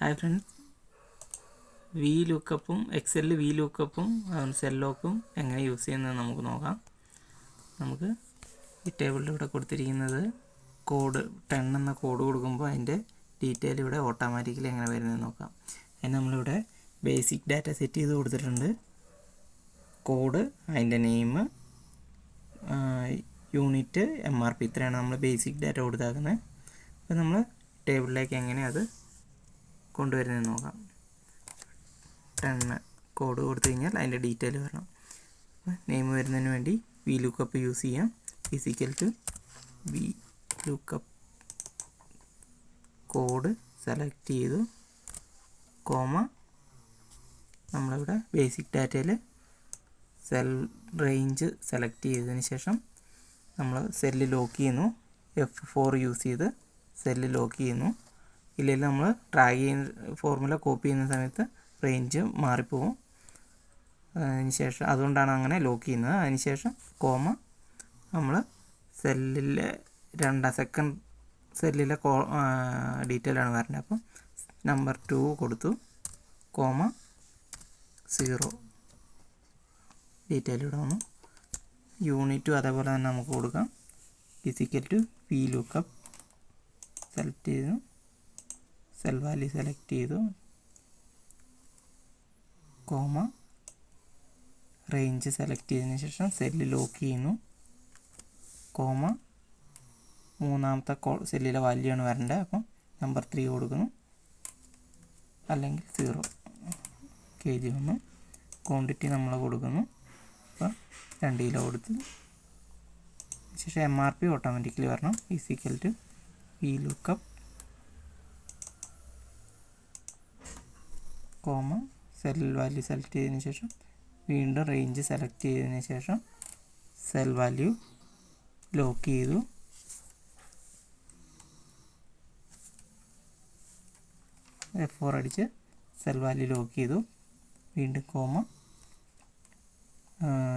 Hi friends, V ലുക്കപ്പും എക്സലിൽ V ലുക്കപ്പും സെൽ ലോക്കും എങ്ങനെ യൂസ് ചെയ്യുന്നത് നമുക്ക് നോക്കാം. നമുക്ക് ഈ ടേബിളിൽ ഇവിടെ കൊടുത്തിരിക്കുന്നത് കോഡ് 10 എന്ന കോഡ് കൊടുക്കുമ്പോൾ അതിൻ്റെ ഡീറ്റെയിൽ ഇവിടെ ഓട്ടോമാറ്റിക്കലി എങ്ങനെ വരുന്നത് നോക്കാം. അതിന് നമ്മളിവിടെ ബേസിക് ഡാറ്റ സെറ്റ് ചെയ്ത് കൊടുത്തിട്ടുണ്ട്. കോഡ്, അതിൻ്റെ നെയിം, യൂണിറ്റ്, MRP, ഇത്രയാണ് നമ്മൾ ബേസിക് ഡാറ്റ കൊടുത്താക്കുന്നത്. അപ്പോൾ നമ്മൾ ടേബിളിലേക്ക് എങ്ങനെ അത് കൊണ്ടുവരുന്നത് നോക്കാം. 10 കോഡ് കൊടുത്തു കഴിഞ്ഞാൽ അതിൻ്റെ ഡീറ്റെയിൽ വരണം. നെയിം വരുന്നതിന് വേണ്ടി വി ലുക്കപ്പ് യൂസ് ചെയ്യാം. Physical to V lookup code select ചെയ്തു, കോമ, നമ്മളിവിടെ ബേസിക് ഡാറ്റയിൽ സെൽ റേഞ്ച് സെലക്ട് ചെയ്തതിന് ശേഷം നമ്മൾ സെല്ല് ലോക്ക് ചെയ്യുന്നു. F4 യൂസ് ചെയ്ത് സെല്ല് ലോക്ക് ചെയ്യുന്നു. ഇല്ലെങ്കിൽ നമ്മൾ ഡ്രാഗ് ചെയ്യുന്ന ഫോർമുല കോപ്പി ചെയ്യുന്ന സമയത്ത് റേഞ്ച് മാറിപ്പോവും. അതിനുശേഷം അതുകൊണ്ടാണ് അങ്ങനെ ലോക്ക് ചെയ്യുന്നത്. അതിനുശേഷം കോമ, നമ്മൾ സെല്ലിലെ സെക്കൻഡ് സെല്ലിലെ ഡീറ്റെയിലാണ് വരുന്നത്. അപ്പം നമ്പർ 2 കൊടുത്തു, കോമ 0 ഡീറ്റെയിൽ ഇവിടെ വന്നു. യൂണിറ്റും അതേപോലെ തന്നെ നമുക്ക് കൊടുക്കാം. Physical to V lookup select ചെയ്തു, സെൽ വാല്യൂ സെലക്ട് ചെയ്തു, കോമ, റേഞ്ച് സെലക്ട് ചെയ്തതിന് ശേഷം സെല്ല് ലോക്ക് ചെയ്യുന്നു, കോമ, മൂന്നാമത്തെ സെല്ലിലെ വാല്യൂ ആണ് വരേണ്ടത്. അപ്പം നമ്പർ 3 കൊടുക്കുന്നു, അല്ലെങ്കിൽ 0 kg വന്നു. ക്വാണ്ടിറ്റി നമ്മൾ കൊടുക്കുന്നു. അപ്പം 2 കിലോ കൊടുത്തു. ശേഷം MRP ഓട്ടോമാറ്റിക്കലി വരണം. Physical to V lookup comma, cell value select ചെയ്തതിന് ശേഷം വീണ്ടും റേഞ്ച് സെലക്ട് ചെയ്തതിന് ശേഷം സെൽ വാല്യൂ ലോക്ക് ചെയ്തു, F4 അടിച്ച് സെൽ വാല്യൂ ലോക്ക് ചെയ്തു, വീണ്ടും കോമ,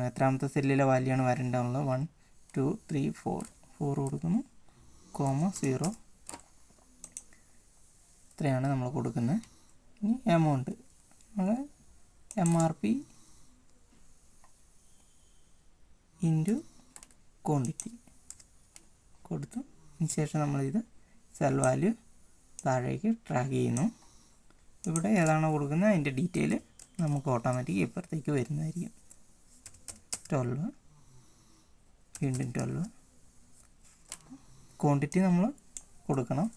എത്രാമത്തെ സെല്ലിലെ വാല്യൂ ആണ് വരേണ്ടതുള്ളത്, 1 2 3 4 കൊടുക്കുന്നു, കോമ 0. ഇത്രയാണ് നമ്മൾ കൊടുക്കുന്നത്. ഇനി എമൗണ്ട് നമ്മൾ MRP ഇൻറ്റു ക്വാണ്ടിറ്റി കൊടുത്തു. അതിനുശേഷം നമ്മളിത് സെൽ വാല്യൂ താഴേക്ക് ട്രാക്ക് ചെയ്യുന്നു. ഇവിടെ ഏതാണോ കൊടുക്കുന്നത് അതിൻ്റെ ഡീറ്റെയിൽ നമുക്ക് ഓട്ടോമാറ്റിക് ഇപ്പുറത്തേക്ക് വരുന്നതായിരിക്കും. 12, വീണ്ടും 12. ക്വാണ്ടിറ്റി നമ്മൾ കൊടുക്കണം.